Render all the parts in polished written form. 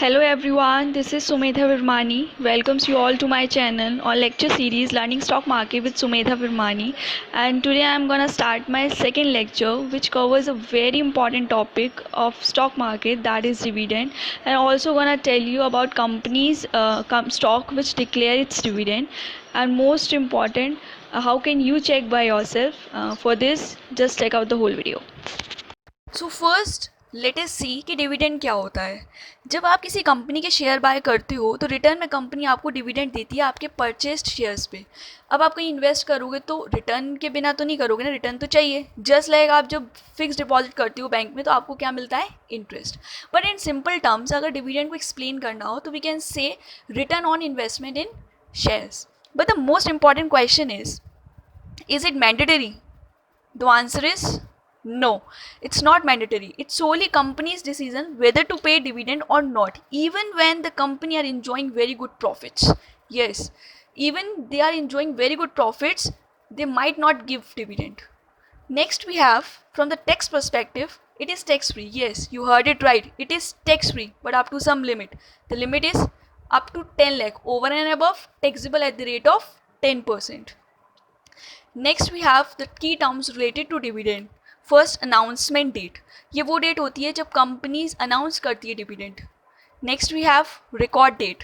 Hello everyone, this is Sumedha Virmani. Welcomes you all to my channel on lecture series Learning Stock Market with Sumedha Virmani. And today I am gonna start my second lecture, which covers a very important topic of stock market, that is dividend. And also gonna tell you about companies stock which declare its dividend. And most important, how can you check by yourself? For this, just check out the whole video. So first let us see कि dividend क्या होता है। जब आप किसी company के share bye करते हो तो रिटर्न में कंपनी आपको डिविडेंड देती है आपके परचेस्ड शेयर्स पे। अब आप कहीं इन्वेस्ट करोगे तो रिटर्न के बिना तो नहीं करोगे ना, रिटर्न तो चाहिए। जस्ट लाइक आप जब फिक्स डिपॉजिट करते हो बैंक में तो आपको क्या मिलता है, interest. But in simple terms अगर डिविडेंड को एक्सप्लेन करना हो तो we can say return on investment in shares. But the most important question is it mandatory? The answer is no, it's not mandatory. It's solely company's decision whether to pay dividend or not, even when the company are enjoying very good profits. Yes, even they are enjoying very good profits, they might not give dividend. Next we have, from the tax perspective, it is tax free. Yes, you heard it right, it is tax free, but up to some limit. The limit is up to 10 lakh, over and above taxable at the rate of 10%. Next we have the key terms related to dividend. First, announcement date. ये वो date होती है जब companies announce करती है dividend. Next we have record date.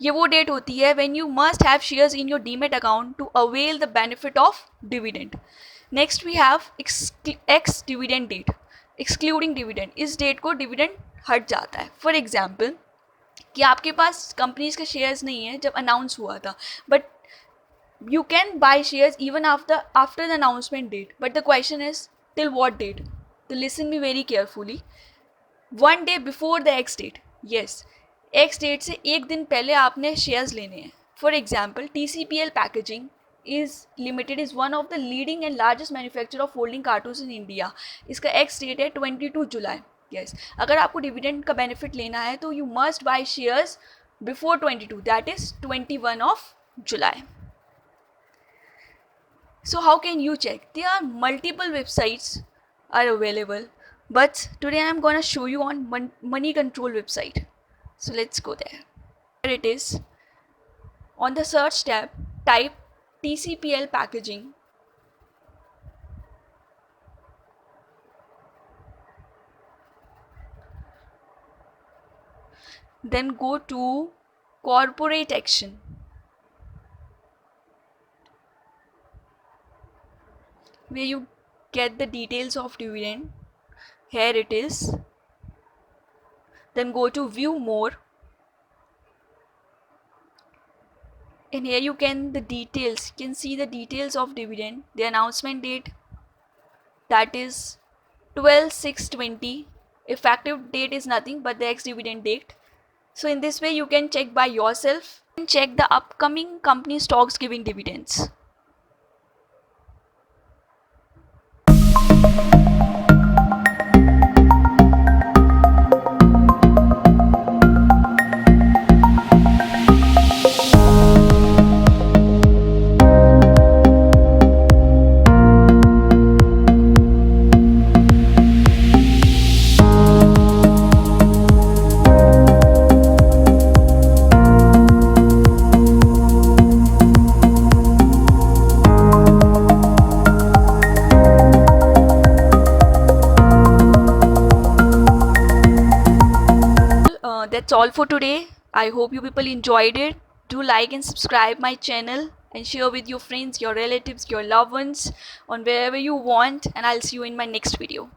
ये वो date होती है when you must have shares in your demat account to avail the benefit of dividend. Next we have ex dividend date, excluding dividend. इस date को dividend हट जाता है। For example कि आपके पास कंपनीज के शेयर्स नहीं है जब अनाउंस हुआ था, but you can buy shares even after the announcement date, but the question is till what date? So listen me very carefully. One day before the X date. Yes, X date से एक दिन पहले आपने shares लेने हैं. For example, TCPL Packaging is limited is one of the leading and largest manufacturer of folding cartons in India. इसका X date है 22 जुलाई. Yes, अगर आपको डिविडेंड का बेनिफिट लेना है तो you must buy shares before 22, that is 21 of July. So how can you check? There are multiple websites are available, but today I am gonna show you on Money Control website. So let's go there. There it is. On the search tab, type TCPL Packaging. Then go to Corporate Action. Where you get the details of dividend. Here it is. Then go to view more, and here you can see the details of dividend. The announcement date, that is 12/6/20. Effective date is nothing but the ex dividend date. So in this way you can check by yourself and check the upcoming company stocks giving dividends. That's all for today. I hope you people enjoyed it. Do like and subscribe my channel and share with your friends, your relatives, your loved ones on wherever you want, and I'll see you in my next video.